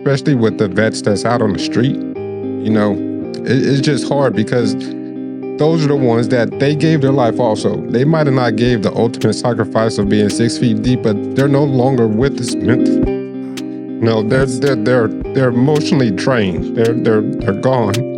especially with the vets that's out on the street. It's just hard because those are the ones that they gave their life also. They might have not gave the ultimate sacrifice of being 6 feet deep, but they're no longer with us mentally. No, they're emotionally drained. They're gone.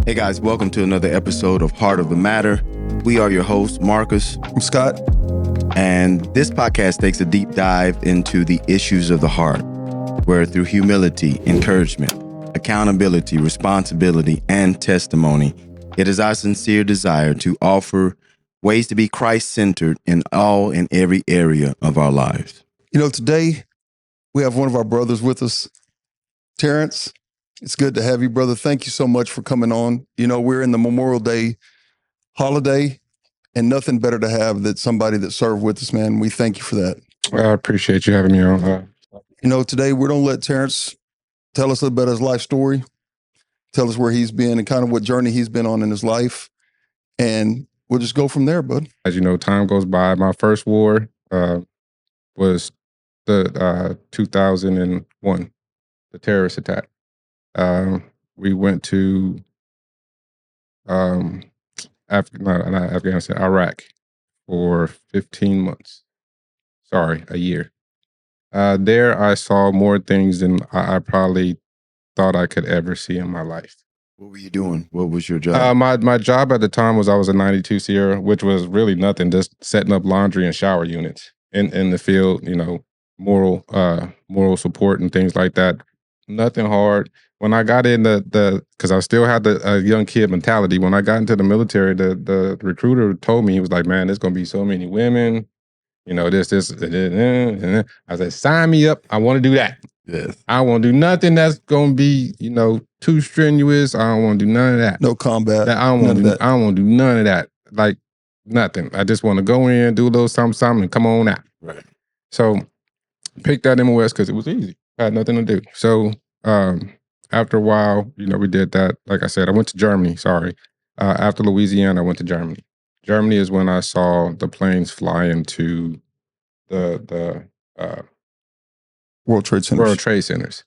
Hey guys, welcome to another episode of Heart of the Matter. We are your hosts, Marcus. I'm Scott. And this podcast takes a deep dive into the issues of the heart, where through humility, encouragement, accountability, responsibility, and testimony, it is our sincere desire to offer ways to be Christ-centered in all and every area of our lives. Today we have one of our brothers with us, Terrance. It's good to have you, brother. Thank you so much for coming on. We're in the Memorial Day holiday, and nothing better to have than somebody that served with us, man. We thank you for that. I appreciate you having me on. Today we're going to let Terrance tell us a little bit of his life story, tell us where he's been and kind of what journey he's been on in his life, and we'll just go from there, bud. As you know, time goes by. My first war was the 2001, the terrorist attack. We went to Iraq for 15 months. Sorry, a year. There I saw more things than I probably thought I could ever see in my life. What were you doing? What was your job? My job at the time was I was a 92 Sierra, which was really nothing, just setting up laundry and shower units in the field, moral support and things like that. Nothing hard. When I got in because I still had the young kid mentality. When I got into the military, the recruiter told me, he was like, "Man, there's gonna be so many women, this. I said, sign me up. I want to do that. Yes. I won't do nothing that's gonna be, too strenuous. I don't want to do none of that. No combat. I don't want to do none of that. Like nothing. I just want to go in, do a little something, and come on out. Right. So picked that MOS because it was easy. I had nothing to do. So after a while, we did that. Like I said, I went to Germany. Sorry. After Louisiana, I went to Germany. Germany is when I saw the planes fly into the World Trade Centers.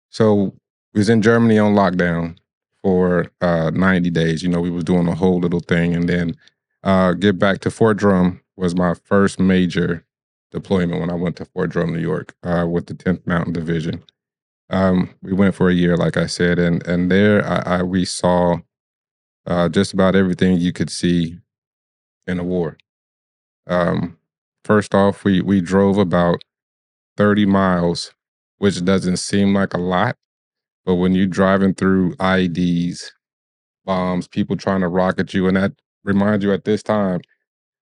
So we was in Germany on lockdown for 90 days. We was doing a whole little thing. And then get back to Fort Drum was my first major deployment when I went to Fort Drum, New York, with the 10th Mountain Division. We went for a year, like I said, and there we saw just about everything you could see in a war. First off, we drove about 30 miles, which doesn't seem like a lot, but when you're driving through IEDs, bombs, people trying to rocket you, and that reminds you at this time,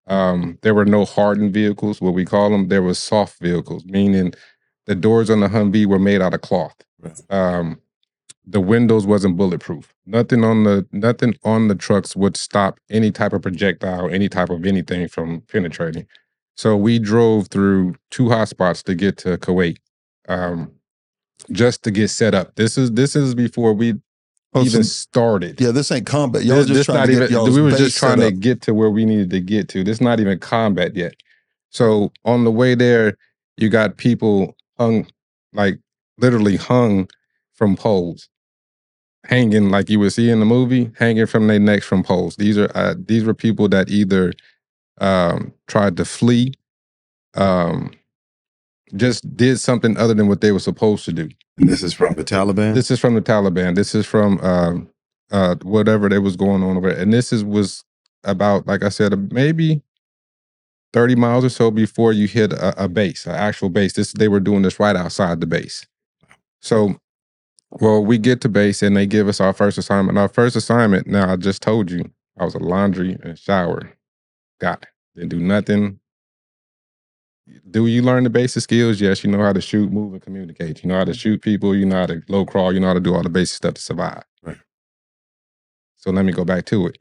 there were no hardened vehicles, what we call them. There was soft vehicles, meaning the doors on the Humvee were made out of cloth. Right. The windows wasn't bulletproof. Nothing on the trucks would stop any type of projectile, any type of anything from penetrating. So we drove through 2 hotspots to get to Kuwait, just to get set up. This is before we even started. Yeah, this ain't combat. Y'all just trying to get y'all's we were base just trying set to up. get to where we needed to get to. This is not even combat yet. So on the way there, you got people hung, like literally hung from poles, hanging like you would see in the movie, hanging from their necks from poles. These were people that either tried to flee, just did something other than what they were supposed to do. And this is from the Taliban? This is from the Taliban. This is from whatever that was going on over there. And this was about, like I said, maybe 30 miles or so before you hit a base, an actual base. They were doing this right outside the base. So, we get to base and they give us our first assignment. Our first assignment, now I just told you, I was a laundry and shower guy. Didn't do nothing. Do you learn the basic skills? Yes, you know how to shoot, move, and communicate. You know how to shoot people. You know how to low crawl. You know how to do all the basic stuff to survive. Right. So let me go back to it.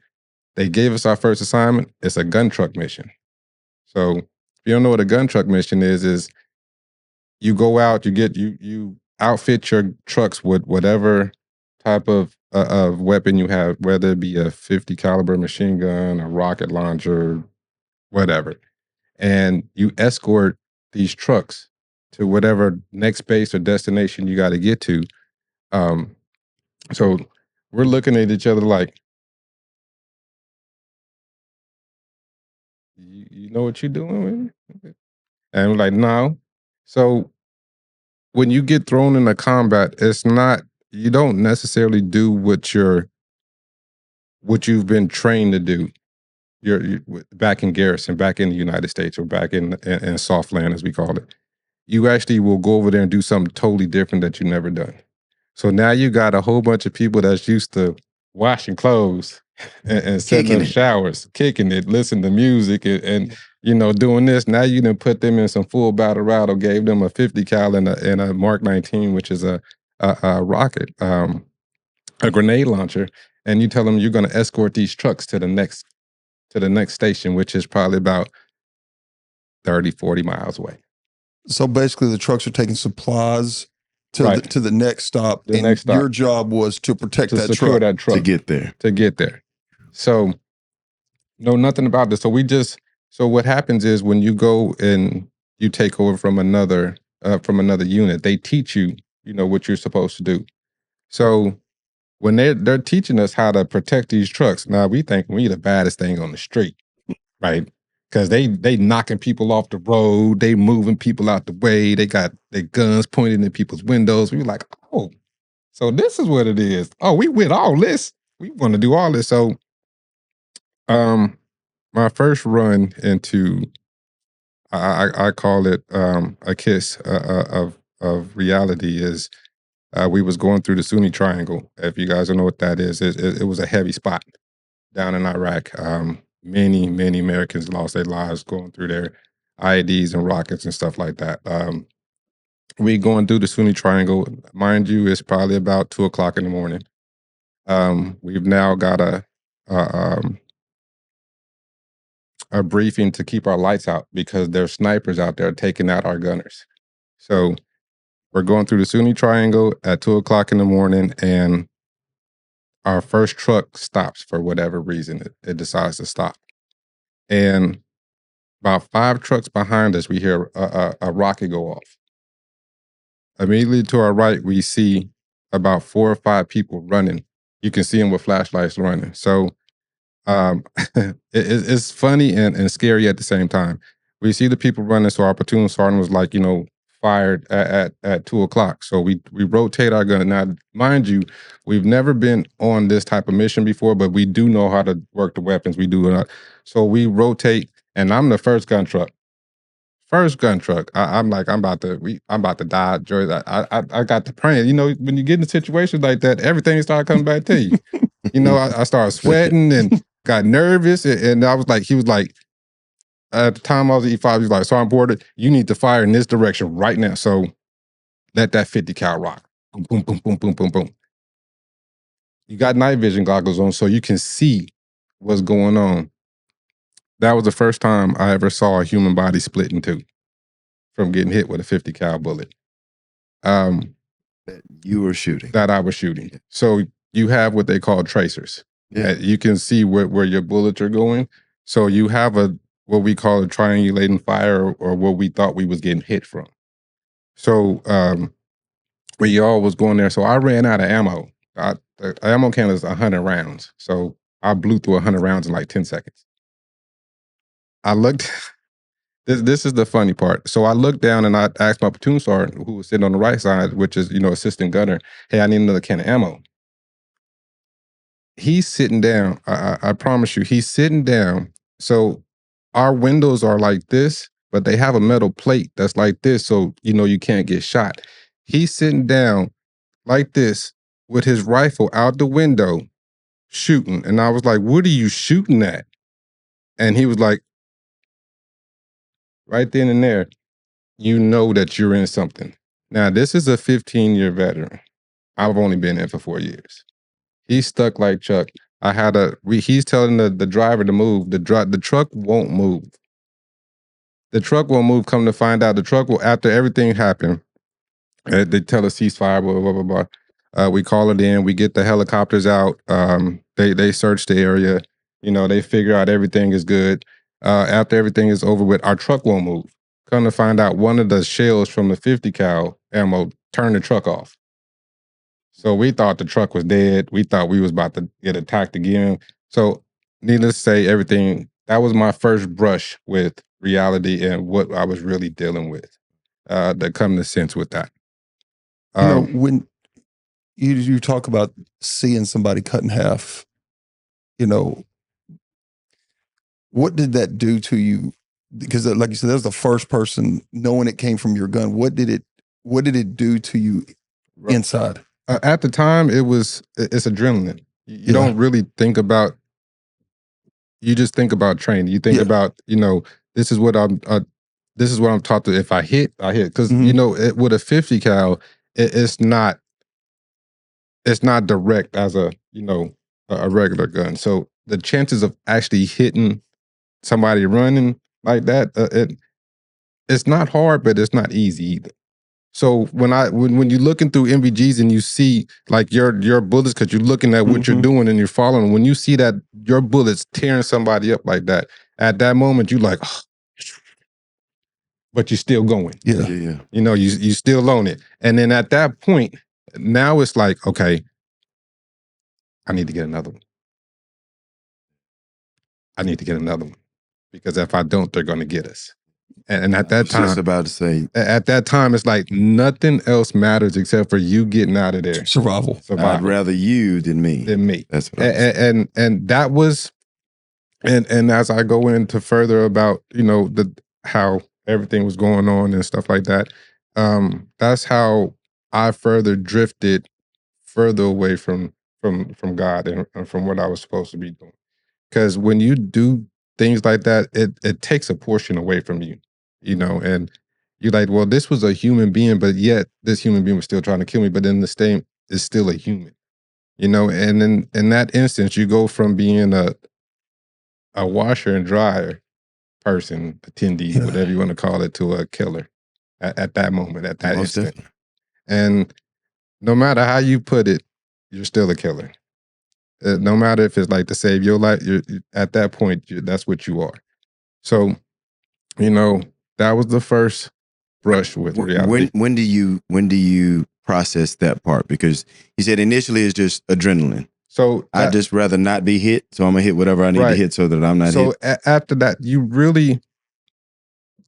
They gave us our first assignment. It's a gun truck mission. So if you don't know what a gun truck mission is you go out, you outfit your trucks with whatever type of weapon you have, whether it be a 50 caliber machine gun, a rocket launcher, whatever. And you escort these trucks to whatever next base or destination you got to get to. So we're looking at each other like, you know what you're doing? And we're like, no. So when you get thrown into combat, it's not, you don't necessarily do what you've been trained to do. You're back in garrison, back in the United States, or back in soft land, as we call it. You actually will go over there and do something totally different that you've never done. So now you got a whole bunch of people that's used to washing clothes and setting Kicking up it. showers, kicking it, listening to music, and doing this. Now you done put them in some full battle rattle, gave them a 50 cal and a Mark 19, which is a rocket, a grenade launcher, and you tell them you're going to escort these trucks to the next station, which is probably about 30, 40 miles away. So basically, the trucks are taking supplies to Right. the next stop, The and next stop. your job was to protect To that secure truck. that truck. To get there. So know nothing about this. So what happens is when you go and you take over from another unit, they teach you, what you're supposed to do. So when they're teaching us how to protect these trucks, now we think we the baddest thing on the street, right? Because they knocking people off the road, they moving people out the way, they got their guns pointed in people's windows. We were like, oh, so this is what it is. Oh, we with all this. We want to do all this. So my first run into, I call it a kiss of reality is we was going through the Sunni Triangle. If you guys don't know what that is, it was a heavy spot down in Iraq. Many Americans lost their lives going through their IEDs and rockets and stuff like that. We going through the Sunni Triangle. Mind you, it's probably about 2:00 in the morning. We've now got a briefing to keep our lights out because there's snipers out there taking out our gunners. So we're going through the Sunni Triangle at 2:00 in the morning, and our first truck stops for whatever reason. It decides to stop. And about 5 trucks behind us, we hear a rocket go off. Immediately to our right, we see about 4 or 5 people running. You can see them with flashlights running. So it's funny and scary at the same time. We see the people running, so our platoon sergeant was like, fired at 2:00. So we rotate our gun. Now, mind you, we've never been on this type of mission before, but we do know how to work the weapons. We do not. So we rotate, and I'm the first gun truck. First gun truck. I'm like, I'm about to die, Joy. I got the praying. When you get in situations like that, everything started coming back to you. I started sweating and got nervous, and I was like, he was like, at the time I was at E5, he was like, Sergeant Porter, you need to fire in this direction right now. So let that 50 cal rock. Boom, boom, boom, boom, boom, boom, boom. You got night vision goggles on so you can see what's going on. That was the first time I ever saw a human body split in two from getting hit with a 50 cal bullet. That you were shooting. That I was shooting. So you have what they call tracers. Yeah. You can see where your bullets are going. So you have what we call a triangulating fire, or what we thought we was getting hit from. So we all was going there. So I ran out of ammo. The ammo can is 100 rounds. So I blew through 100 rounds in like 10 seconds. I looked, this is the funny part. So I looked down and I asked my platoon sergeant, who was sitting on the right side, which is, assistant gunner, hey, I need another can of ammo. He's sitting down. I promise you, he's sitting down. So our windows are like this, but they have a metal plate that's like this, so you can't get shot. He's sitting down like this with his rifle out the window shooting. And I was like, what are you shooting at? And he was like, right then and there, you know that you're in something. Now, this is a 15-year veteran. I've only been in for 4 years. He's stuck like Chuck. He's telling the driver to move. The truck won't move. The truck won't move. Come to find out, the truck will, after everything happened, they tell us ceasefire, blah, blah, blah, blah. We call it in. We get the helicopters out. They search the area. They figure out everything is good. After everything is over with, our truck won't move. Come to find out, one of the shells from the 50 cal ammo turned the truck off. So we thought the truck was dead. We thought we was about to get attacked again. So needless to say, that was my first brush with reality and what I was really dealing with. That come to sense with that. When you talk about seeing somebody cut in half, what did that do to you? Because like you said, that was the first person knowing it came from your gun. What did it do to you inside? At the time, it's adrenaline. You don't really think about. You just think about training. You think about, this is what I'm taught to. If I hit, I hit. Because with a 50 cal, it's not direct as a regular gun. So the chances of actually hitting somebody running like that, it's not hard, but it's not easy either. So when you're looking through MVGs and you see like your bullets, because you're looking at what you're doing and you're following, when you see that your bullets tearing somebody up like that, at that moment you're like, oh, but you're still going. Yeah. You still own it. And then at that point, now it's like, okay, I need to get another one. I need to get another one. Because if I don't, they're going to get us. And at that time, just about to say, at that time, it's like nothing else matters except for you getting out of there. Survival. I'd rather you than me. That's what and that was, and as I go into further about how everything was going on and stuff like that, that's how I further drifted further away from God and from what I was supposed to be doing. Because when you do things like that, it takes a portion away from you, and you're like, well, this was a human being, but yet this human being was still trying to kill me. But then the same is still a human, and in that instance, you go from being a washer and dryer person, attendee, whatever you want to call it, to a killer at that moment, at that Most instant. definitely. And no matter how you put it, you're still a killer. No matter if it's like to save your life, at that point, that's what you are. So, that was the first brush with reality. When do you process that part? Because you said initially it's just adrenaline. So I'd just rather not be hit, so I'm gonna hit whatever I need to hit so that I'm not hit. So after that,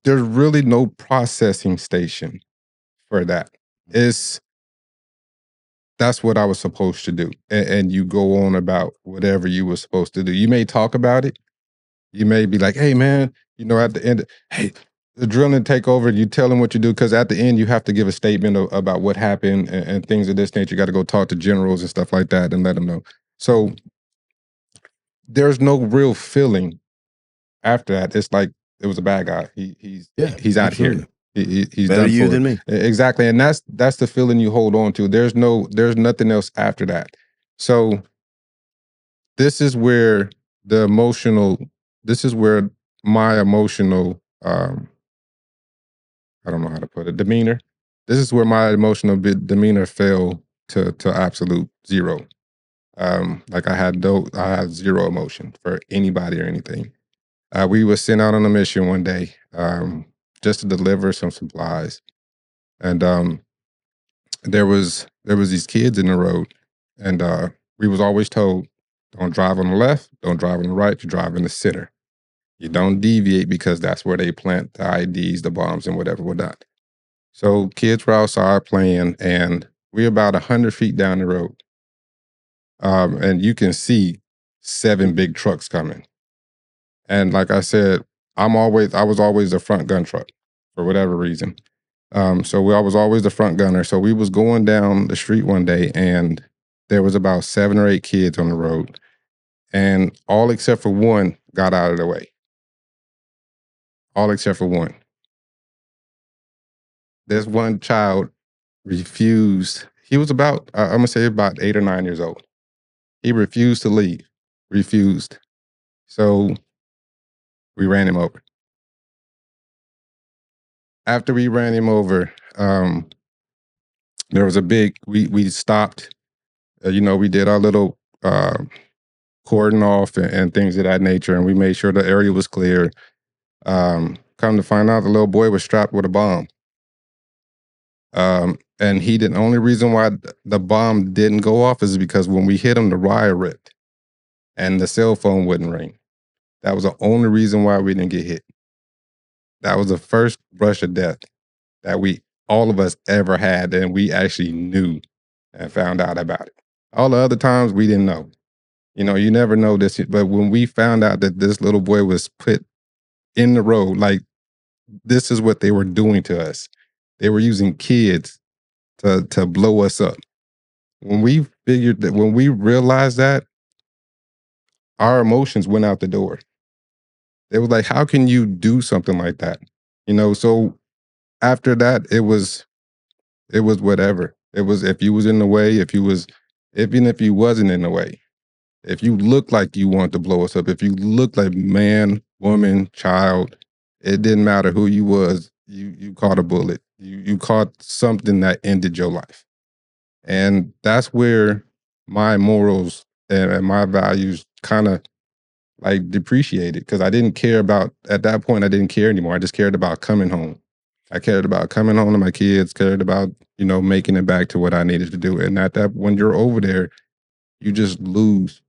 there's really no processing station for that. That's what I was supposed to do. And you go on about whatever you were supposed to do. You may talk about it. You may be like, hey, man, at the end, hey, the drilling take over. You tell them what you do. Because at the end, you have to give a statement about what happened and things of this nature. You got to go talk to generals and stuff like that and let them know. So there's no real feeling after that. It's like it was a bad guy. He's out here. He's better done you for than it. me. Exactly. And that's the feeling you hold on to. There's nothing else after that. So this is where my emotional I don't know how to put it, demeanor. This is where my emotional demeanor fell to absolute zero. Like I had zero emotion for anybody or anything. We were sent out on a mission one day, just to deliver some supplies, and there was these kids in the road, and we was always told, don't drive on the left, don't drive on the right, you drive in the center. You don't deviate because that's where they plant the IEDs, the bombs, and whatnot. So kids were outside playing, and we're about 100 feet down the road, and you can see 7 big trucks coming. And like I said, I was always the front gun truck for whatever reason. So I was always the front gunner. So we was going down the street one day, and there was about 7 or 8 kids on the road, and all except for one got out of the way. All except for one. There's one child refused. He was about, I'm gonna say about 8 or 9 years old. He refused to leave. refused. So we ran him over. After we ran him over, there was a big, we stopped, we did our little cordon off and things of that nature, and we made sure the area was clear. Come to find out, the little boy was strapped with a bomb. And the only reason why the bomb didn't go off is because when we hit him, the wire ripped and the cell phone wouldn't ring. That was the only reason why we didn't get hit. That was the first brush of death that all of us ever had, and we actually knew and found out about it. All the other times we didn't know. You never know this, but when we found out that this little boy was put in the road, like, this is what they were doing to us. They were using kids to blow us up. When we realized that, our emotions went out the door. They were like, how can you do something like that? So after that, it was whatever. It was, if you was in the way, even if you wasn't in the way, if you looked like you wanted to blow us up, if you looked like man, woman, child, it didn't matter who you was, you caught a bullet. You caught something that ended your life. And that's where my morals and my values kind of like depreciated, because I didn't care about, at that point, I didn't care anymore. I just cared about coming home. I cared about coming home to my kids, cared about, making it back to what I needed to do. And when you're over there, you just lose.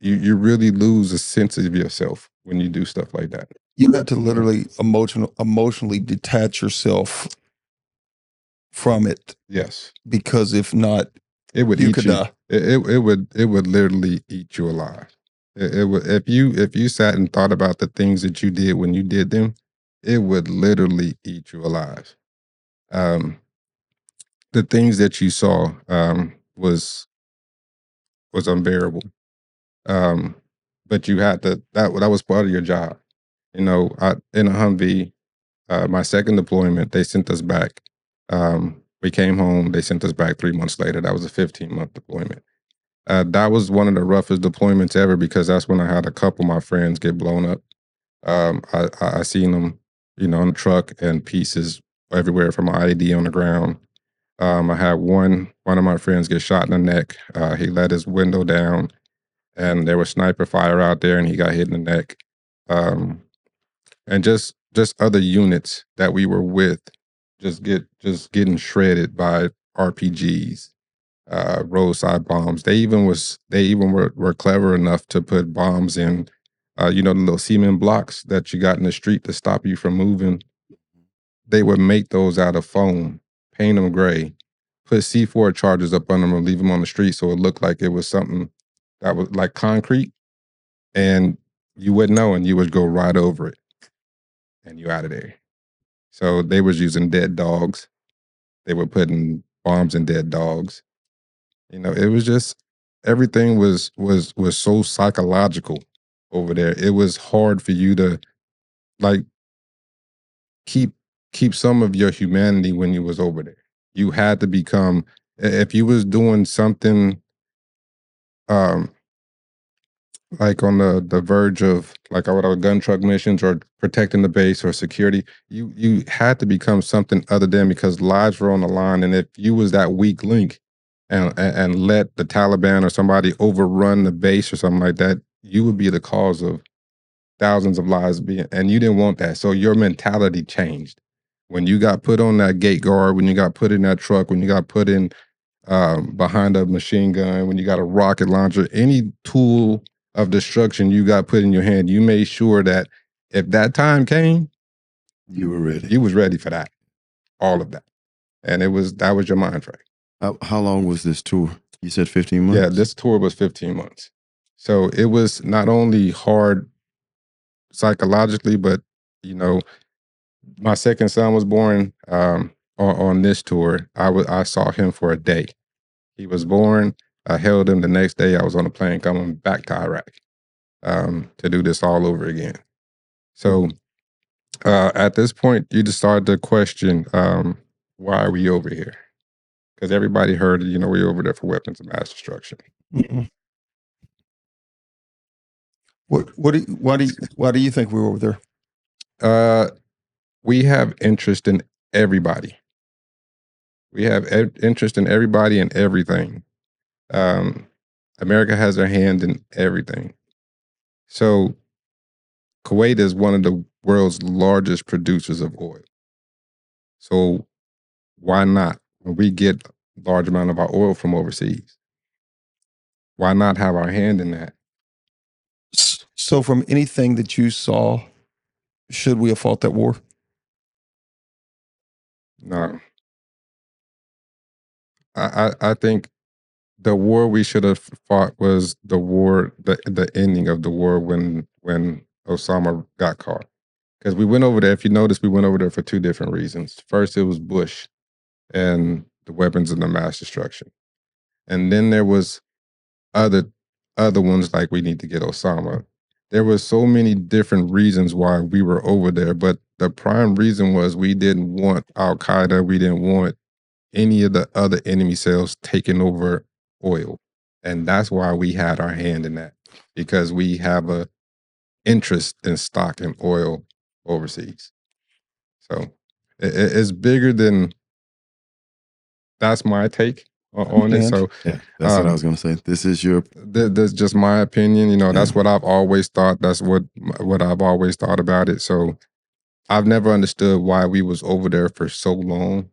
You really lose a sense of yourself when you do stuff like that. You had to literally emotionally detach yourself from it, Yes. because if not, It would you eat could you. die. It would literally eat you alive. It would, if you sat and thought about the things that you did when you did them, it would literally eat you alive. The things that you saw was unbearable. But you had to, that was part of your job. In a Humvee, my second deployment, they sent us back. We came home, they sent us back 3 months later. That was a 15-month deployment. That was one of the roughest deployments ever, because that's when I had a couple of my friends get blown up. I seen them, on the truck, and pieces everywhere from my ID on the ground. I had one of my friends get shot in the neck. He let his window down, and there was sniper fire out there, and he got hit in the neck. And just other units that we were with, just getting shredded by RPGs, roadside bombs. They even were clever enough to put bombs in, the little cement blocks that you got in the street to stop you from moving. They would make those out of foam, paint them gray, put C4 charges up on them, and leave them on the street so it looked like it was something that was like concrete, and you wouldn't know, and you would go right over it, and you out of there. So they was using dead dogs. They were putting bombs in dead dogs. It was just, everything was so psychological over there. It was hard for you to, like, keep some of your humanity when you was over there. You had to become, if you was doing something um like on the verge of, like, our gun truck missions or protecting the base or security, you had to become something other than, because lives were on the line. And if you was that weak link and let the Taliban or somebody overrun the base or something like that, you would be the cause of thousands of lives being, and you didn't want that. So your mentality changed. When you got put on that gate guard, when you got put in that truck, when you got put in behind a machine gun, when you got a rocket launcher, any tool of destruction you got put in your hand, you made sure that if that time came, You were ready. you was ready for that, all of that. And that was your mind frame. How long was this tour? You said 15 months? Yeah, this tour was 15 months. So it was not only hard psychologically, but, my second son was born on this tour. I saw him for a day. He was born. I held him the next day. I was on a plane coming back to Iraq to do this all over again. So at this point, you just started to question, why are we over here? Because everybody heard, we're over there for weapons of mass destruction. Mhm. Why do you think we were over there? We have interest in everybody. We have interest in everybody and everything. America has their hand in everything. So Kuwait is one of the world's largest producers of oil. So why not? When we get a large amount of our oil from overseas, why not have our hand in that? So from anything that you saw, should we have fought that war? No. I think the war we should have fought was the war, the ending of the war when Osama got caught. Because we went over there, if you notice, we went over there for two different reasons. First, it was Bush and the weapons of the mass destruction. And then there was other ones like we need to get Osama. There were so many different reasons why we were over there, but the prime reason was we didn't want Al Qaeda, we didn't want any of the other enemy cells taking over oil. And that's why we had our hand in that, because we have a interest in stock and oil overseas. So it's bigger than, that's my take on it. So Yeah, that's what I was going to say. This is your. That's just my opinion. That's what I've always thought. That's what I've always thought about it. So I've never understood why we was over there for so long,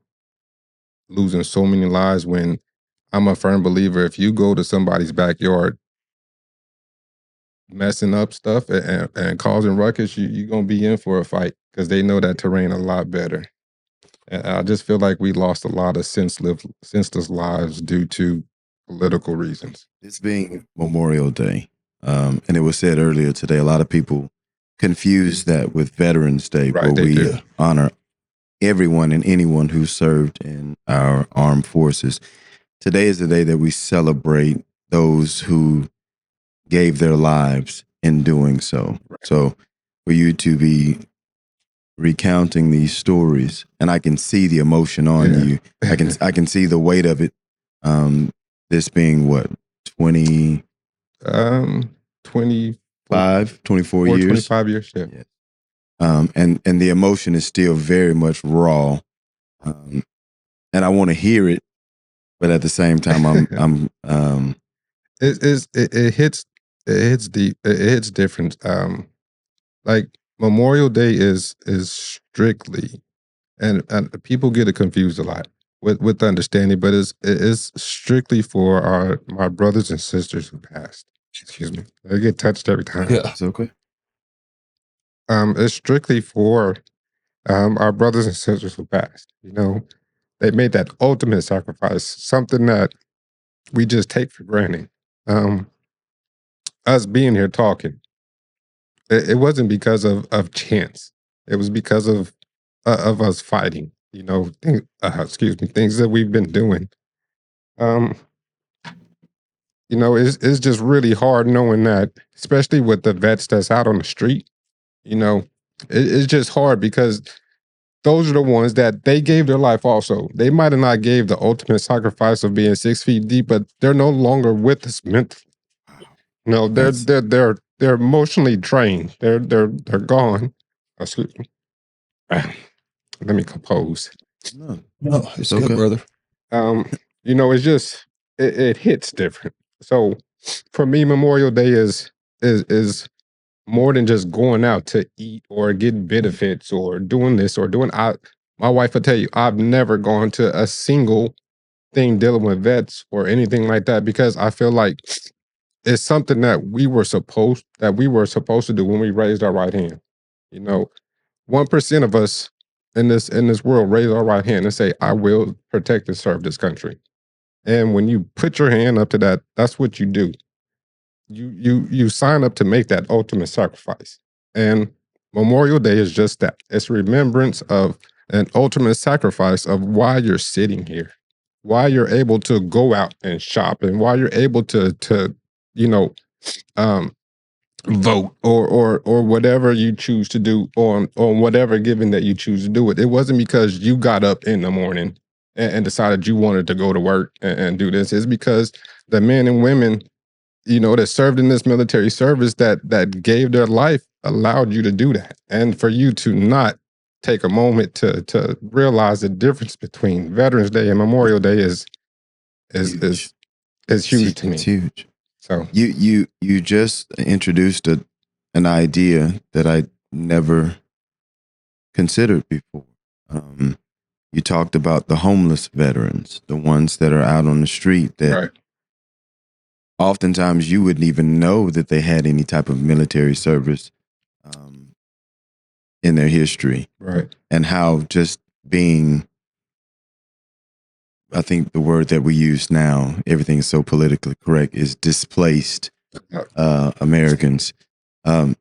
losing so many lives, when I'm a firm believer, if you go to somebody's backyard messing up stuff and causing ruckus, you're going to be in for a fight, because they know that terrain a lot better. And I just feel like we lost a lot of senseless lives due to political reasons. This being Memorial Day, and it was said earlier today, a lot of people confuse that with Veterans Day, Right, where they we do. honor everyone and anyone who served in our armed forces. Today is the day that we celebrate those who gave their lives in doing so. Right. So for you to be recounting these stories, and I can see the emotion on Yeah. you. I can see the weight of it. This being what, 20 25, 24 years? 25 years, yeah. And the emotion is still very much raw. And I want to hear it, but at the same time, It hits deep. It hits different. Like Memorial Day is strictly, and people get it confused a lot with understanding, but it is strictly for my brothers and sisters who passed. Excuse me, I get touched every time. Yeah. it's okay. It's strictly for our brothers and sisters who passed. They made that ultimate sacrifice, something that we just take for granted. Us being here talking, it wasn't because of chance. It was because of us fighting. Things that we've been doing. It's just really hard knowing that, especially with the vets that's out on the street. It's just hard because those are the ones that they gave their life also. They might have not gave the ultimate sacrifice of being 6 feet deep, but they're no longer with us mentally. No, they're emotionally drained. They're gone. Excuse me. Let me compose. No, It's okay, good, brother. It's just it hits different. So for me, Memorial Day is more than just going out to eat or getting benefits or doing this or doing. My wife will tell you, I've never gone to a single thing dealing with vets or anything like that, because I feel like it's something that we were supposed to do when we raised our right hand. 1% of us in this world raise our right hand and say, I will protect and serve this country. And when you put your hand up to that, that's what you do. You sign up to make that ultimate sacrifice. And Memorial Day is just that. It's remembrance of an ultimate sacrifice of why you're sitting here, why you're able to go out and shop, and why you're able to um, vote or whatever you choose to do on whatever given that you choose to do it. It wasn't because you got up in the morning and decided you wanted to go to work and do this. It's because the men and women that served in this military service that gave their life allowed you to do that, and for you to not take a moment to realize the difference between Veterans Day and Memorial Day is Huge. is is huge to It's me. huge. So You just introduced an idea that I never considered before. You talked about the homeless veterans, the ones that are out on the street that right, oftentimes you wouldn't even know that they had any type of military service in their history, right, and how just being, I think the word that we use now, everything is so politically correct, is displaced Americans, um,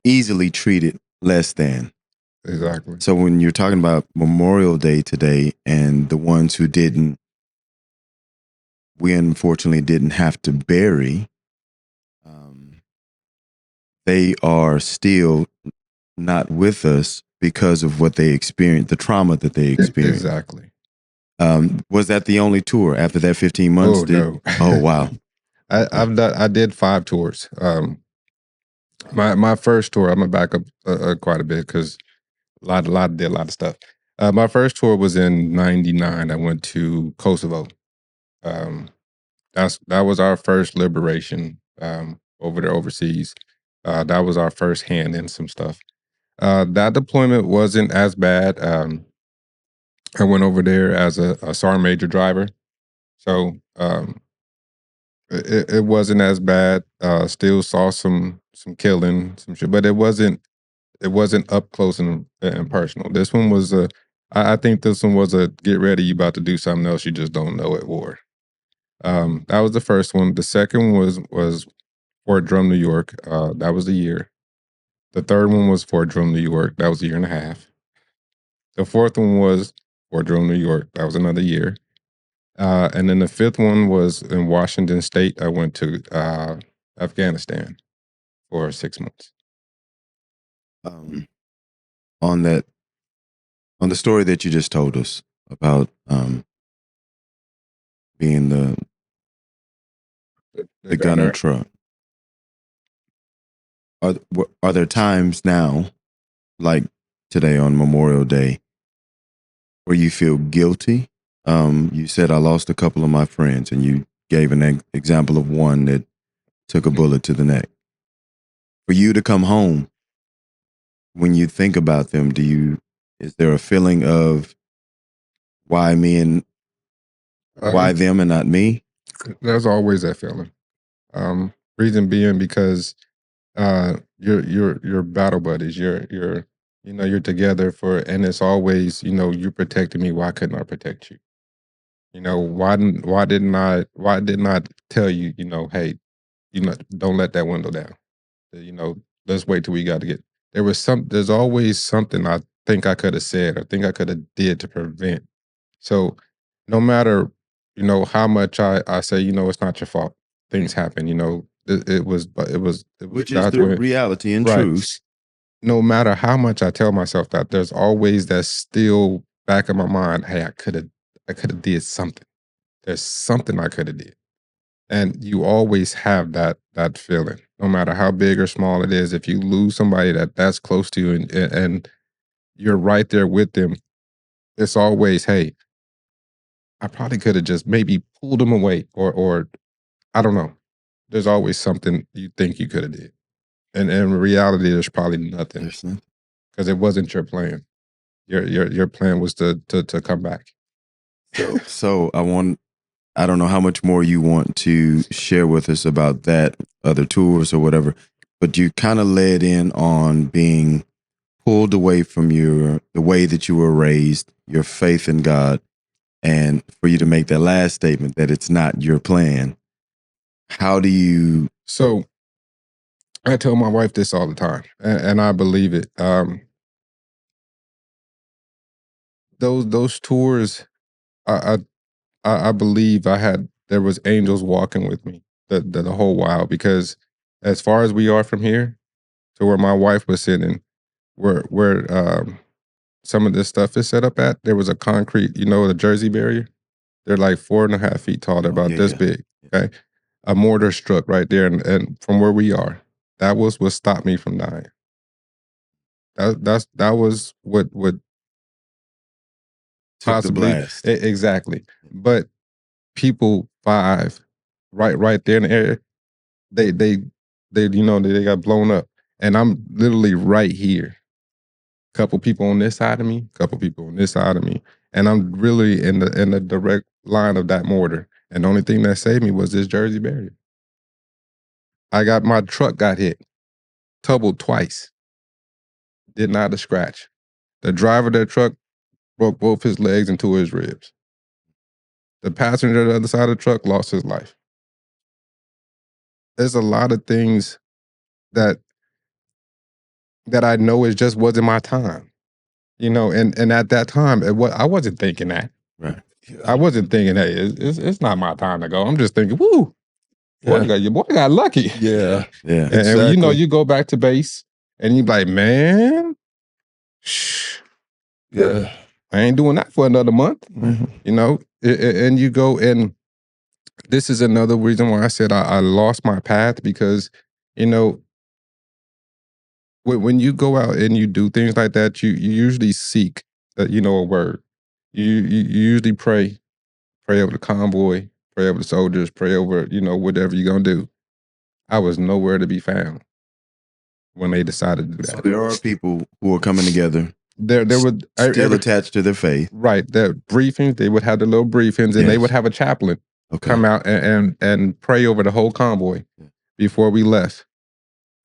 easily treated less than. exactly. So when you're talking about Memorial Day today and the ones who didn't, we unfortunately didn't have to bury, they are still not with us because of what they experienced, the trauma that they experienced. Exactly. Was that the only tour after that 15 months? Oh no. Oh, wow. I did 5 tours. My first tour, I'm gonna back up quite a bit because did a lot of stuff. My first tour was in '99. I went to Kosovo. Um, that was our first liberation over there overseas. That was our first hand in some stuff. That deployment wasn't as bad. I went over there as a sergeant major driver, so it wasn't as bad. Still saw some killing, some shit, but it wasn't up close and personal. This one was I think this one was a get ready, you about to do something else you just don't know at war. That was the first one. The second was Fort Drum, New York. That was a year. The third one was Fort Drum, New York. That was a year and a half. The fourth one was Fort Drum, New York. That was another year. And then the fifth one was in Washington State. I went to Afghanistan for 6 months. On that, on the story that you just told us about being the gunner truck, are there times now, like today on Memorial Day, where you feel guilty? You said I lost a couple of my friends, and you gave an example of one that took a bullet to the neck. For you to come home, when you think about them, is there a feeling of why me and why them and not me? There's always that feeling. Reason being because you're battle buddies. You're together for, and it's always you protected me. Why couldn't I protect you? Why didn't I tell you? Hey, don't let that window down. Let's wait till we got to get. There's always something I think I could have said. I think I could have did to prevent. So no matter how much I say it's not your fault. Things happen. It was Which is God's the way. reality and Right. truth. No matter how much I tell myself that, there's always that still back in my mind. Hey, I could have did something. There's something I could have did. And you always have that feeling, no matter how big or small it is. If you lose somebody that's close to you and you're right there with them, it's always, hey, I probably could have just maybe pulled them away or I don't know. There's always something you think you could have did. And in reality, there's probably nothing There's nothing. because it wasn't your plan. Your plan was to come back. So I don't know how much more you want to share with us about that, other tours or whatever, but you kind of led in on being pulled away from the way that you were raised, your faith in God, and for you to make that last statement that it's not your plan. How do you? So I tell my wife this all the time, and I believe it. Those tours, I I believe there was angels walking with me the whole while, because as far as we are from here to where my wife was sitting, where some of this stuff is set up at, there was a concrete, the Jersey barrier. They're like 4.5 feet tall. They're Oh, about yeah, this yeah. big. Okay. a mortar struck right there, and from where we are, that was what stopped me from dying. That was what Took the possibly blast. exactly. But people 5 right there in the area, they they got blown up, and I'm literally right here. Couple people on this side of me, couple people on this side of me, and I'm really in the direct line of that mortar. And the only thing that saved me was this Jersey barrier. My truck got hit, tumbled twice, did not a scratch. The driver of that truck broke both his legs and 2 of his ribs. The passenger on the other side of the truck lost his life. There's a lot of things that I know it just wasn't my time, and at that time, I wasn't thinking that. Right. I wasn't thinking, hey, it's not my time to go. I'm just thinking, woo, your boy got lucky. Yeah. Yeah. And Exactly. you go back to base and you be like, man, Yeah. I ain't doing that for another month. Mhm. And you go, and this is another reason why I said I lost my path, because, when you go out and you do things like that, you usually seek, a word. You usually pray over the convoy, pray over the soldiers, pray over, whatever you're gonna do. I was nowhere to be found when they decided to do So that. there are people who are coming together, There would still attached to their faith. right. The briefings, they would have the little briefings, and they would Yes. have a chaplain Okay. come out and pray over the whole convoy Yeah. before we left.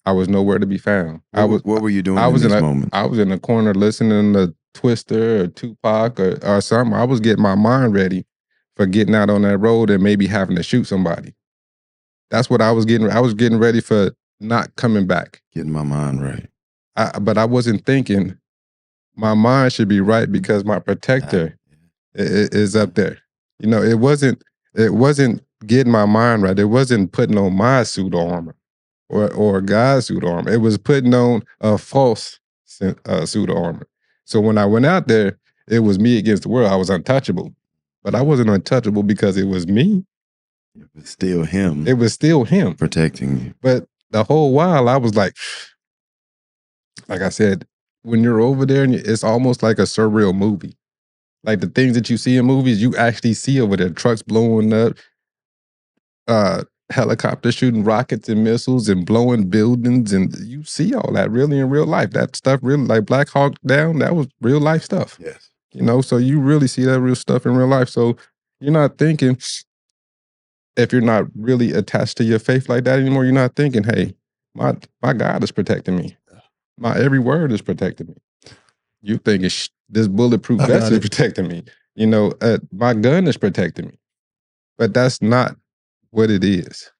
I was nowhere to be found. What were you doing I was in this a moment? I was in a corner listening to Twister or Tupac or something. I was getting my mind ready for getting out on that road and maybe having to shoot somebody. That's what I was getting. I was getting ready for not coming back. Getting my mind right. But I wasn't thinking my mind should be right because my protector is up there. It wasn't getting my mind right. It wasn't putting on my suit of armor or a guy's suit of armor. It was putting on a false suit of armor. So when I went out there, it was me against the world. I was untouchable. But I wasn't untouchable because it was me. It was still him. It was still him protecting you. But the whole while I was like I said, when you're over there, and it's almost like a surreal movie. Like the things that you see in movies, you actually see over there. Trucks blowing up, helicopters shooting rockets and missiles and blowing buildings, and you see all that really in real life. That stuff really, like Black Hawk Down, that was real life stuff. Yes. So you really see that real stuff in real life. So you're not thinking, if you're not really attached to your faith like that anymore, you're not thinking, hey, my God is protecting me. My every word is protecting me. You thinking this bulletproof vest is protecting me. My gun is protecting me. But that's not what it is.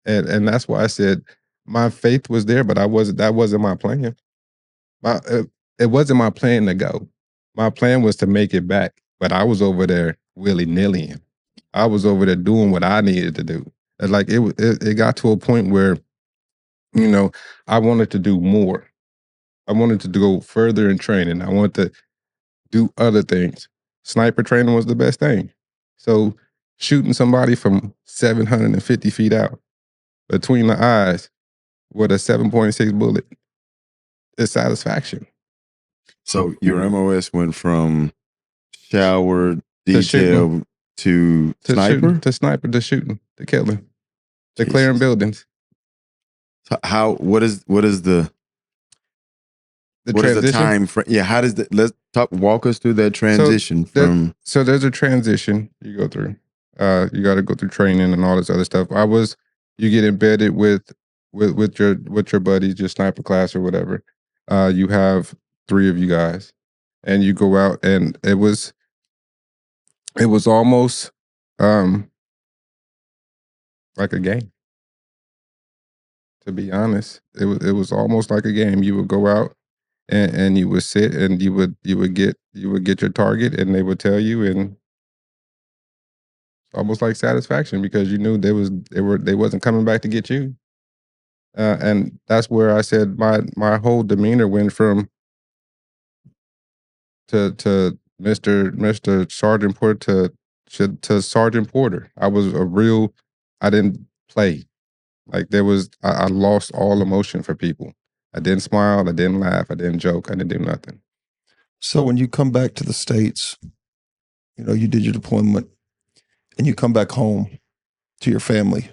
And that's why I said my faith was there, but that wasn't my plan. It wasn't my plan to go. My plan was to make it back, but I was over there willy-nilly. I was over there doing what I needed to do. And like it got to a point where, I wanted to do more. I wanted to go further in training. I wanted to do other things. Sniper training was the best thing. So shooting somebody from 750 feet out between the eyes with a 7.6 bullet is satisfaction. So your MOS went from shower To shooting. detail to sniper? Shooting, to sniper, to shooting, to killing, to clearing buildings. So what is the what transition? is the time frame? Yeah, how does let's walk us through that transition from. So there's a transition you go through. You got to go through training and all this other stuff. You get embedded with your buddies, your sniper class or whatever. You have 3 of you guys, and you go out, and it was almost like a game. To be honest, it was almost like a game. You would go out and you would sit, and you would get your target, and they would tell you, and almost like satisfaction because you knew they wasn't coming back to get you. And that's where I said my whole demeanor went from to Mr. Sergeant Porter to Sergeant Porter. I didn't play. Like I lost all emotion for people. I didn't smile, I didn't laugh, I didn't joke, I didn't do nothing. So when you come back to the States, you did your deployment and you come back home to your family,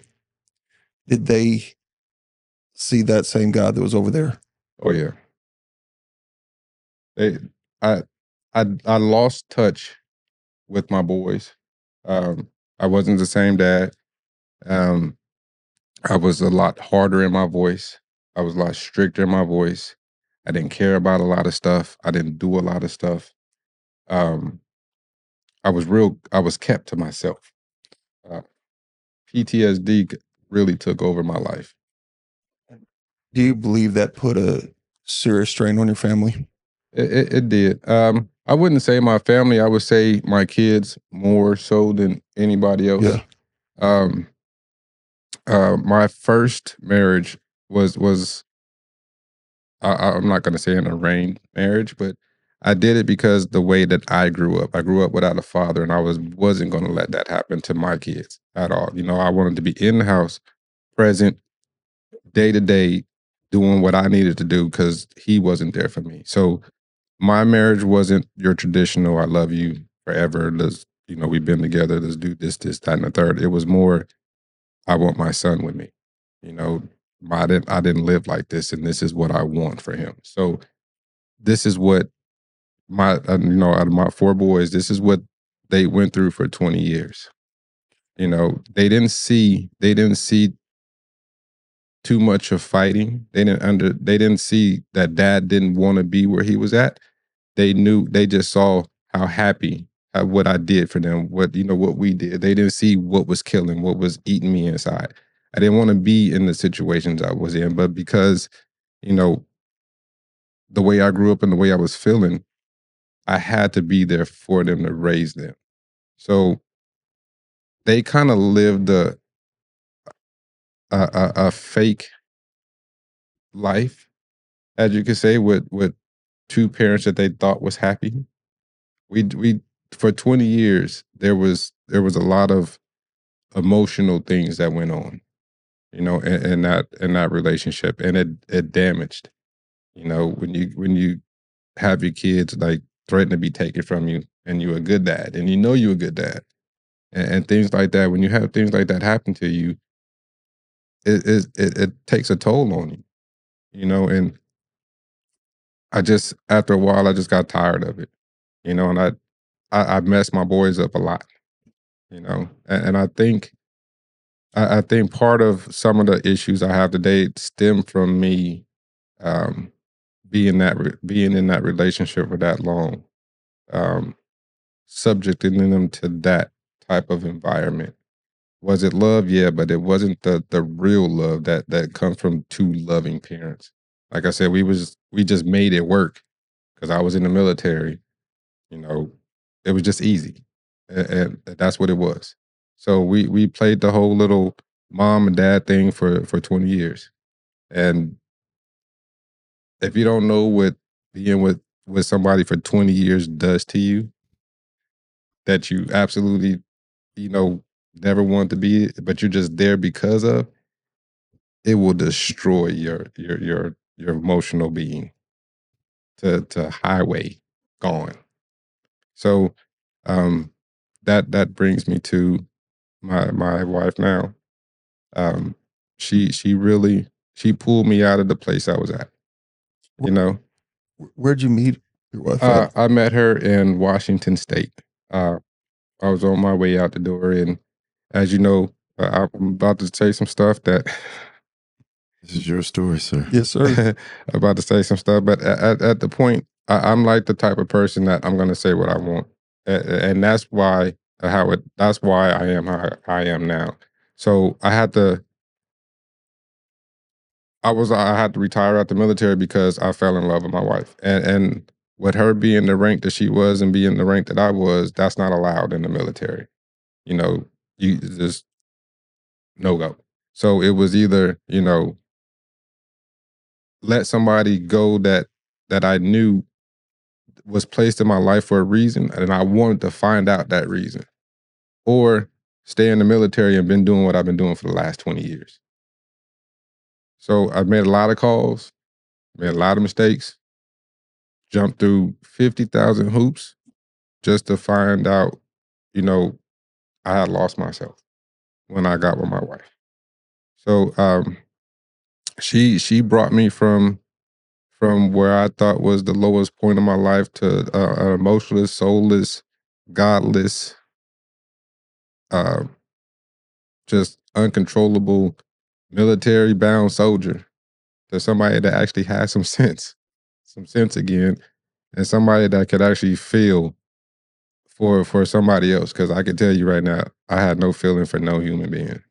did they see that same God that was over there? Oh yeah. They I I lost touch with my boys. I wasn't the same dad. Um, I was a lot harder in my voice. I was a lot stricter in my voice. I didn't care about a lot of stuff. I didn't do a lot of stuff. Um, I was kept to myself. Uh, PTSD really took over my life. Do you believe that put a serious strain on your family? It did. I wouldn't say my family. I would say my kids more so than anybody else. Yeah. Um, my first marriage was I'm not going to say an arranged marriage, but I did it because the way that I grew up. I grew up without a father, and I wasn't going to let that happen to my kids at all. I wanted to be in the house, present, day to day, doing what I needed to do because he wasn't there for me. So my marriage wasn't your traditional. I love you forever. We've been together. Let's do this, that, and the third. It was more. I want my son with me. You know, I didn't live like this, and this is what I want for him. So this is what out of my four boys, this is what they went through for 20 years. They didn't see too much of fighting. They didn't see that dad didn't want to be where he was at. They just saw how happy what I did for them, what we did. They didn't see what was killing, what was eating me inside. I didn't want to be in the situations I was in, but because, you know, the way I grew up and the way I was feeling, I had to be there for them to raise them. So they kind of lived a fake life, as you could say, with two parents that they thought was happy. We for 20 years there was a lot of emotional things that went on, in that relationship, and it damaged. When you have your kids like threaten to be taken from you, and you're a good dad, and you're a good dad, and things like that. When you have things like that happen to you, it takes a toll on you, And after a while, I just got tired of it, and I messed my boys up a lot, and I think part of some of the issues I have today stem from me um, being in that relationship for that long, um, subjecting them to that type of environment. Was it love? Yeah, but it wasn't the real love that comes from two loving parents. Like I said, we just made it work because I was in the military. You know, it was just easy, and that's what it was. So we played the whole little mom and dad thing for 20 years. And if you don't know what being with somebody for 20 years does to you, that you absolutely, you know, never want to be, but you're just there because of, it will destroy your emotional being to highway gone. So um that brings me to my wife now. Um she pulled me out of the place I was at. You know, Where'd you meet your wife at? I met her in Washington State. Uh, I was on my way out the door, and as you know, I'm about to say some stuff that This is your story, sir. Yes, sir. I'm about to say some stuff, but at the point, I'm like the type of person that I'm going to say what I want, and that's why that's why I am how I am now. So I had to retire out the military because I fell in love with my wife, and with her being the rank that she was and being the rank that I was, that's not allowed in the military. You know, you just no go. So it was either let somebody go that I knew was placed in my life for a reason, and I wanted to find out that reason, or stay in the military and been doing what I've been doing for the last 20 years. So I've made a lot of calls, made a lot of mistakes, jumped through 50,000 hoops just to find out, I had lost myself when I got with my wife. So she brought me from where I thought was the lowest point of my life to an emotionless, soulless, godless, uh, just uncontrollable, military-bound soldier to somebody that actually has some sense again, and somebody that could actually feel for somebody else. Because I can tell you right now, I had no feeling for no human being.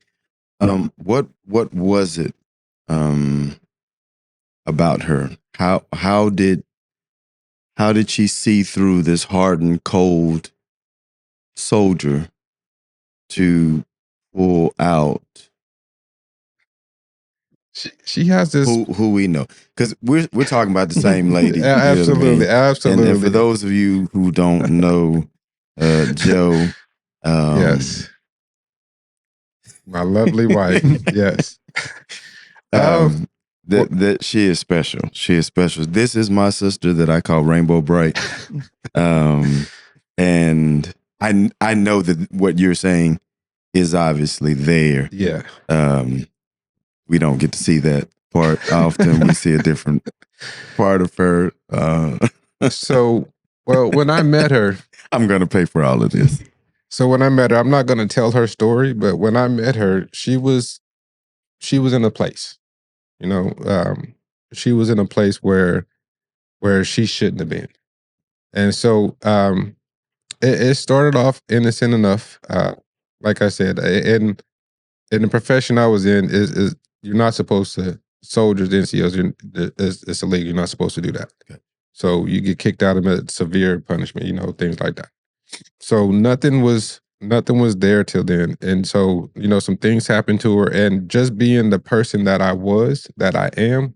What was it about her? How did she see through this hardened, cold soldier to pull out She has this. who we know? Because we're talking about the same lady. Absolutely, you know what I mean? absolutely. And for those of you who don't know Joe, yes, my lovely wife. Yes. That she is special. She is special. This is my sister that I call Rainbow Bright. And I know that what you're saying is obviously there. Yeah. We don't get to see that part often. We see a different part of her. So, well, when I met her, I'm gonna pay for all of this. So when I met her, I'm not going to tell her story, but when I met her, she was in a place, she was in a place where she shouldn't have been. And so it started off innocent enough. Like I said, in the profession I was in, is you're not supposed to, soldiers, NCOs, it's illegal. You're not supposed to do that. Okay. So you get kicked out of it, severe punishment, things like that. So nothing was there till then. And so, some things happened to her, and just being the person that I am,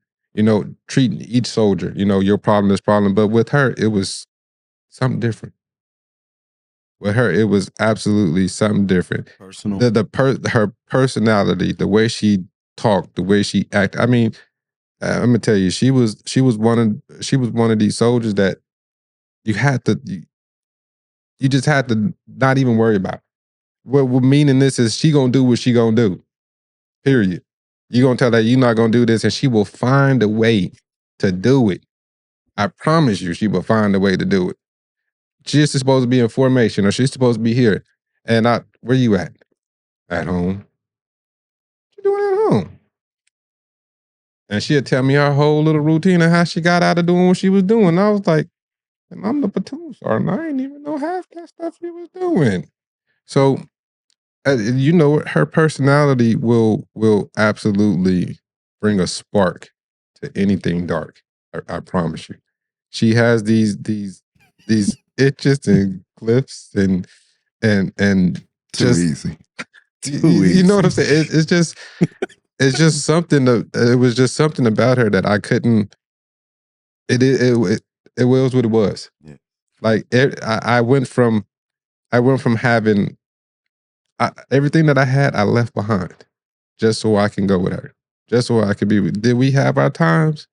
treating each soldier, your problem is problem. But with her, it was something different. With her, it was absolutely something different. Personal. Her personality, the way she talked, the way she acted. I mean, I'm gonna tell you, she was one of these soldiers that you had to, you just had to not even worry about. What meaning this is, she gonna do what she gonna do. Period. You gonna tell her you're not gonna do this, and she will find a way to do it. I promise you, she will find a way to do it. She's supposed to be in formation, or she's supposed to be here. And where you at? At home. What you doing at home? And she'll tell me her whole little routine of how she got out of doing what she was doing. I was like, and I'm the platoon sergeant. I didn't even know half that stuff she was doing. So her personality will absolutely bring a spark to anything dark. I promise you. She has these itches and glyphs and Too just easy. You know what I'm saying? It's just something. It was just something about her that I couldn't. It was what it was. Yeah. Like I went from having everything that I had, I left behind just so I can go with her, just so I could be with. Did we have our times?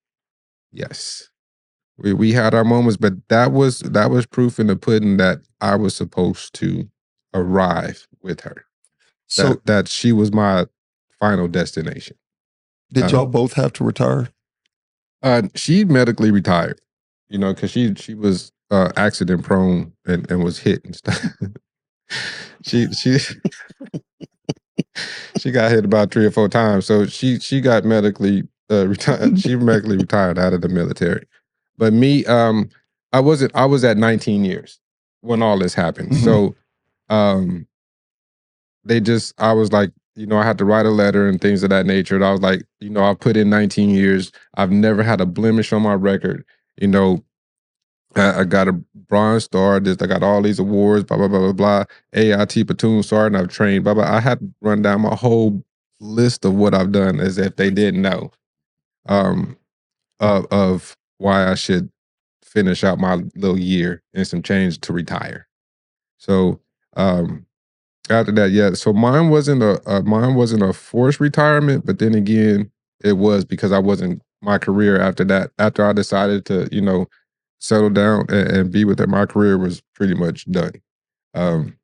Yes. We had our moments, but that was proof in the pudding that I was supposed to arrive with her. So That she was my final destination. did y'all both have to retire? She medically retired, because she was accident prone and was hit and stuff. she she got hit about 3 or 4 times, so she got medically retired. She medically retired out of the military. But me, I was at 19 years when all this happened. Mhm. So I was like, I had to write a letter and things of that nature. And I was like, I put in 19 years. I've never had a blemish on my record. I got a Bronze Star. I got all these awards, blah, blah, blah, blah, blah. AIT platoon sergeant, I've trained, blah, blah. I had to run down my whole list of what I've done as if they didn't know of why I should finish out my little year and some change to retire. So After that, yeah. So mine wasn't a forced retirement, but then again, it was because I wasn't my career after that. After I decided to, settle down and be with it, my career was pretty much done. Um,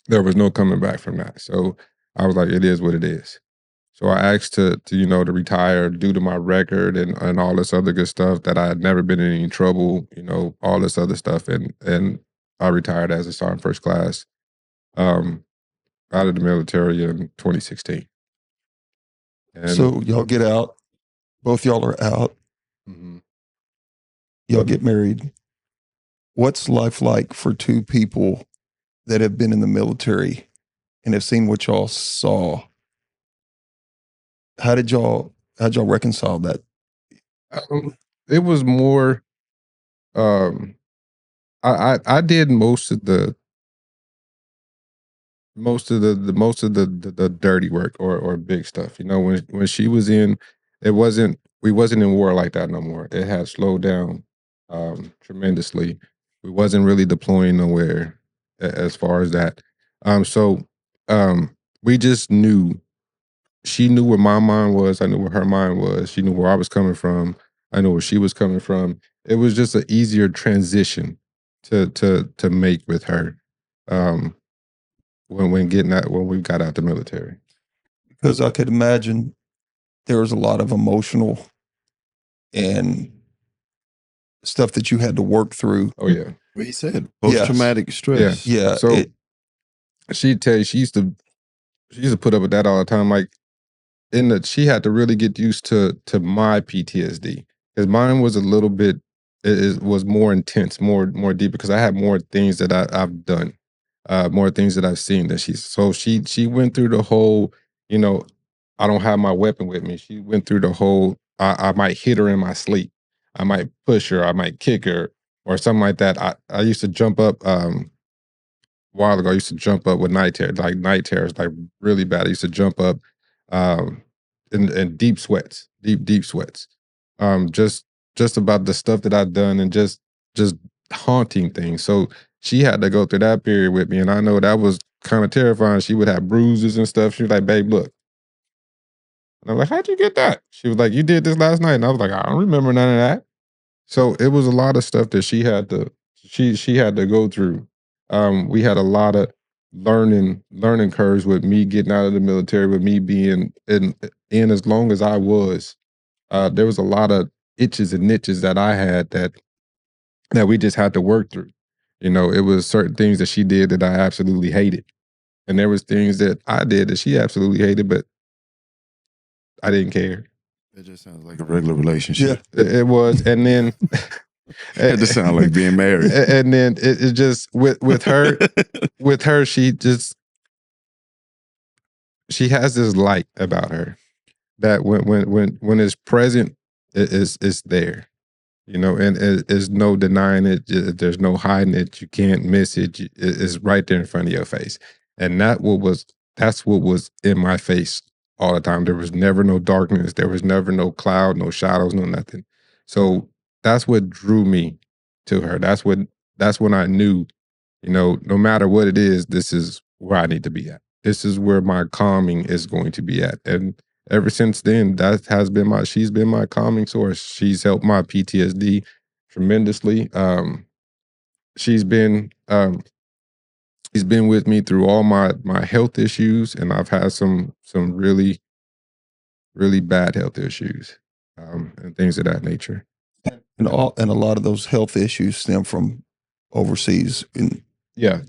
there was no coming back from that. So I was like, it is what it is. So I asked to retire due to my record and all this other good stuff that I had never been in any trouble, all this other stuff, and I retired as a sergeant first class. Um, Out of the military in 2016. And So y'all get out. Both y'all are out. Mhm. Y'all get married. What's life like for two people that have been in the military and have seen what y'all saw? How'd y'all reconcile that? It was more. Um, I did most of the dirty work or big stuff. When she was in, we wasn't in war like that no more. It had slowed down tremendously. We wasn't really deploying nowhere as far as that. So um, we just knew. She knew where my mind was. I knew where her mind was. She knew where I was coming from. I knew where she was coming from. It was just an easier transition to make with her. Um, when we got out the military. Because I could imagine there was a lot of emotional and stuff that you had to work through. Oh yeah, What he said, post-traumatic stress. Yeah. So she'd tell you she used to put up with that all the time. Like she had to really get used to my PTSD because mine was a little bit it was more intense, more deep because I had more things that I've done, more things that I've seen that she went through the whole, you know, I don't have my weapon with me. She went through the whole I might hit her in my sleep, I might push her, I might kick her or something like that. I used to jump up. A while ago, I used to jump up with night terrors, like really bad. I used to jump up um, in deep sweats, deep sweats. Just about the stuff that I've done and just haunting things. So she had to go through that period with me, and I know that was kind of terrifying. She would have bruises and stuff. She was like, "Babe, look." And I'm like, "How'd you get that?" She was like, "You did this last night," and I was like, "I don't remember none of that." So it was a lot of stuff that she had to go through. We had a lot of learning curves with me getting out of the military, with me being in as long as I was. There was a lot of itches and niches that I had that we just had to work through. It was certain things that she did that I absolutely hated, and there was things that I did that she absolutely hated, but I didn't care. That just sounds like a regular relationship. It was, and then That just sounds like being married. and then it just with her she has this light about her that when it's present, it's there, and there's no denying it. There's no hiding it. You can't miss it. It's right there in front of your face, and that's what was in my face all the time. There was never no darkness. There was never no cloud, no shadows, no nothing. So that's what drew me to her. That's when I knew, no matter what it is, this is where I need to be at. This is where my calming is going to be at. And ever since then, she's been my calming source. She's helped my PTSD tremendously. She's been um, she's been with me through all my health issues, and I've had some really really bad health issues, and things of that nature. And a lot of those health issues stem from overseas. Yeah.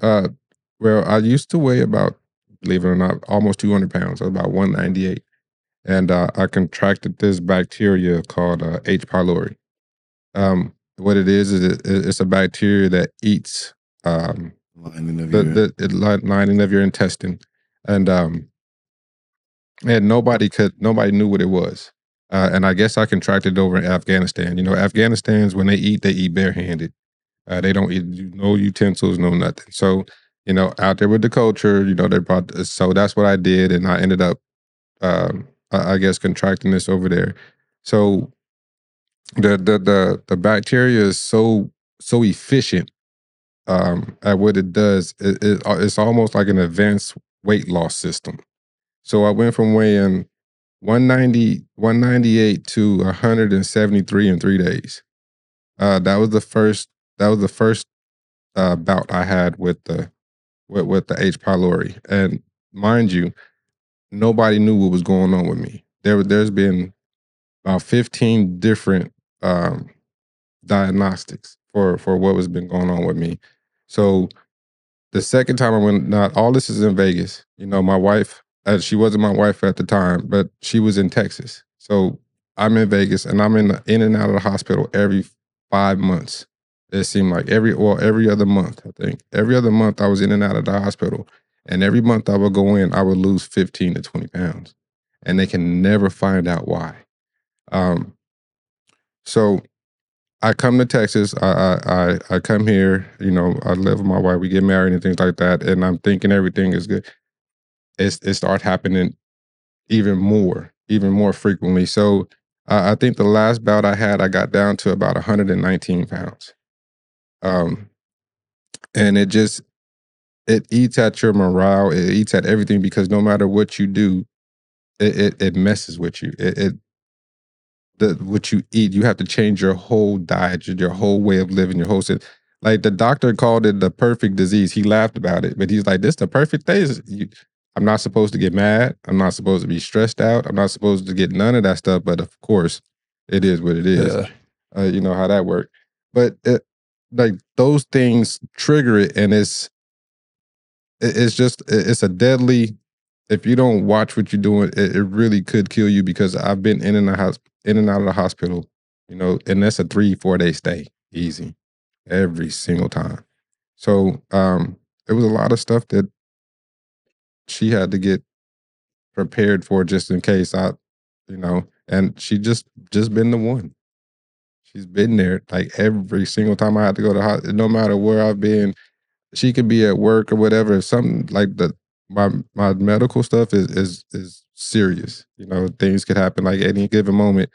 Well, I used to weigh about, believe it or not, almost 200 pounds. I was about 198. And I contracted this bacteria called H. pylori. What it is it's a bacteria that eats Lining of your lining of your intestine. And nobody knew what it was. And I guess I contracted it over in Afghanistan. Afghanistan's when they eat barehanded. They don't eat no utensils, no nothing. So, out there with the culture, they brought. So that's what I did, and I ended up, I guess, contracting this over there. So the bacteria is so efficient at what it does, it's almost like an advanced weight loss system. So I went from weighing 198 to 173 in 3 days. That was the first. That was the first bout I had with the H. pylori, and mind you, nobody knew what was going on with me. There's been about 15 different um, diagnostics for what was been going on with me. So the second time I went, now all this is in Vegas. You know, my wife, she wasn't my wife at the time, but she was in Texas. So I'm in Vegas, and I'm in and out of the hospital every 5 months. It seemed like every other month. I think every other month I was in and out of the hospital, and every month I would go in, I would lose 15 to 20 pounds, and they can never find out why. Um, so I come to Texas. I come here. You know, I live with my wife. We get married and things like that. And I'm thinking everything is good. It starts happening even more frequently. So I think the last bout I had, I got down to about 119 pounds. Um, and it eats at your morale. It eats at everything because no matter what you do, it messes with you. What you eat, you have to change your whole diet, your whole way of living, your whole like the doctor called it the perfect disease. He laughed about it, but he's like, "This the perfect thing. I'm not supposed to get mad. I'm not supposed to be stressed out. I'm not supposed to get none of that stuff." But of course, it is what it is. Yeah. You know how that works. But like those things trigger it, and it's a deadly. If you don't watch what you're doing, it really could kill you because I've been in and out of the hospital, you know, and that's a 3-4 day stay, easy, every single time. So it was a lot of stuff that she had to get prepared for just in case you know, and she just been the one. She's been there like every single time I had to go to the hospital, no matter where I've been. She could be at work or whatever. If something like my medical stuff is serious. You know, things could happen like any given moment.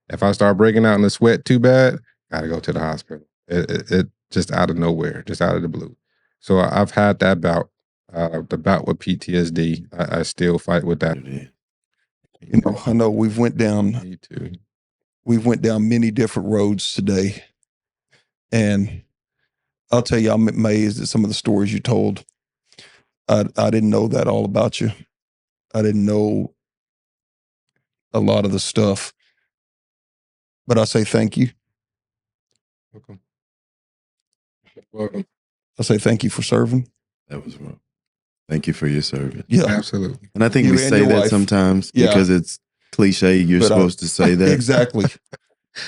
If I start breaking out in a sweat too bad, gotta go to the hospital. It just out of nowhere, just out of the blue. So I've had that bout, the bout with PTSD. I still fight with that. You know, I know we've went down Me too. many different roads today, and I'll tell you, I'm amazed at some of the stories you told. I didn't know that all about you. I didn't know a lot of the stuff, but I say thank you. Welcome. Welcome. I say thank you for serving. That was wrong. Thank you for your service. Yeah, Absolutely. And I think You we and say your that wife. sometimes Yeah. because it's cliche. You're But supposed to say that. Exactly.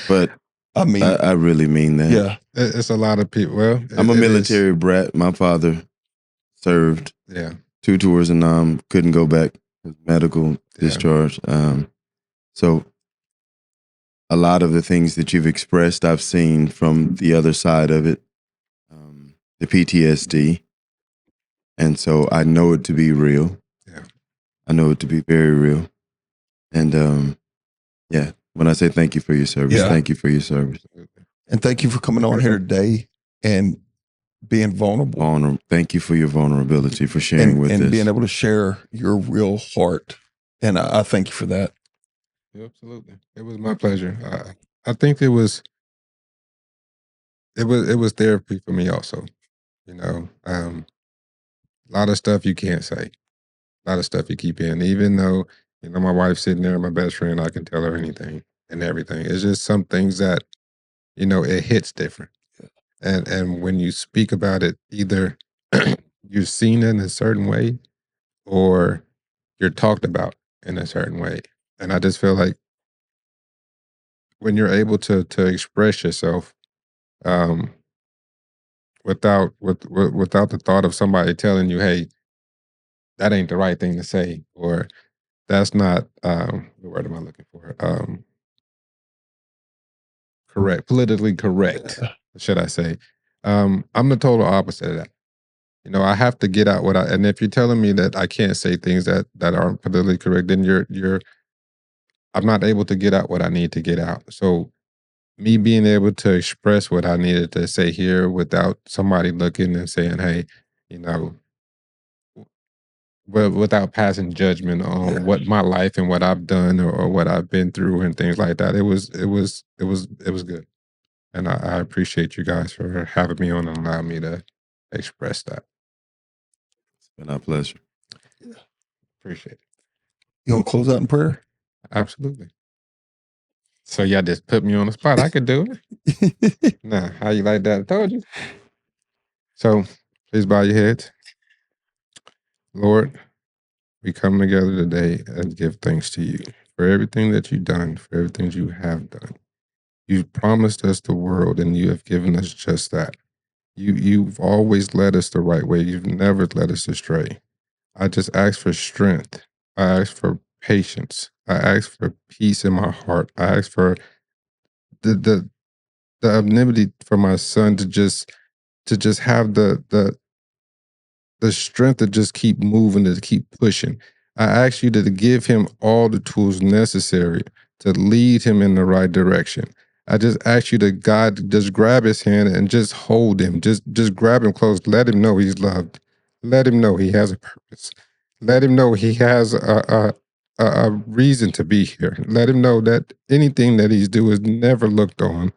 But I mean, I really mean that. yeah, It's a lot of people. Well, I'm a it is. military brat. My father served Yeah. 2 tours and couldn't go back. Medical discharge. So a lot of the things that you've expressed, I've seen from the other side of it, the PTSD. And so I know it to be real. Yeah. I know it to be very real. And yeah, when I say thank you for your service, Yeah. thank you for your service. and thank you for coming on here today and being vulnerable Thank you for your vulnerability, for sharing with and us. being able to share your real heart. And I thank you for that. Yeah, absolutely. It was my pleasure. I think it was therapy for me also. You know, a lot of stuff you can't say, a lot of stuff you keep in. Even though you know my wife's sitting there, my best friend, I can tell her anything and everything. It's just some things that you know it hits different, and when you speak about it, either you're seen in a certain way or you're talked about in a certain way. And I just feel like when you're able to express yourself um, without the thought of somebody telling you, "Hey, that ain't the right thing to say," or "That's not the word am I looking for? Correct, politically correct, should I say?" I'm the total opposite of that. You know, I have to get out what I. And if you're telling me that I can't say things that aren't politically correct, then I'm not able to get out what I need to get out. So me being able to express what I needed to say here without somebody looking and saying, "Hey, you know," but without passing judgment on what my life and what I've done or what I've been through and things like that. It was good, and I appreciate you guys for having me on and allowing me to express that. It's been our pleasure. Appreciate it. You gonna close out in prayer? Absolutely. So y'all just put me on the spot. I could do it. Nah, how you like that? I told you. So please bow your heads. Lord, we come together today and give thanks to you for everything that you've done, for everything you have done. You've promised us the world and you have given us just that. You've always led us the right way. You've never led us astray. I just ask for strength. I ask for patience. I ask for peace in my heart. I ask for the anonymity for my son to just have the strength to just keep moving, to keep pushing. I ask you to give him all the tools necessary to lead him in the right direction. I just ask you to just grab his hand and just hold him. Just grab him close. Let him know he's loved. Let him know he has a purpose. Let him know he has a reason to be here. Let him know that anything that he's doing is never looked on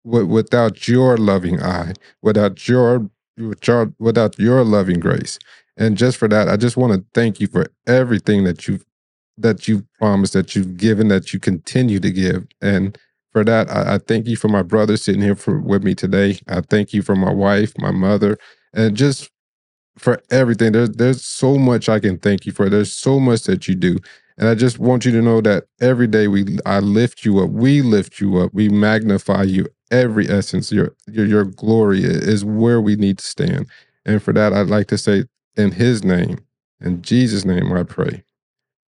without your loving eye, without your loving grace. And just for that, I just want to thank you for everything that you've promised, that you've given, that you continue to give. And for that, I thank you for my brother sitting here with me today. I thank you for my wife, my mother, and just for everything. There's so much I can thank you for. There's so much that you do. And I just want you to know that every day I lift you up. We lift you up. We magnify you. Every essence, your glory is where we need to stand. And for that, I'd like to say in his name, in Jesus' name, I pray.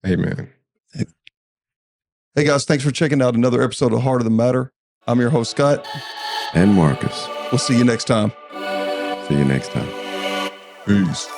Amen. Hey guys, thanks for checking out another episode of Heart of the Matter. I'm your host, Scott. And Marcus. We'll see you next time. See you next time. Peace.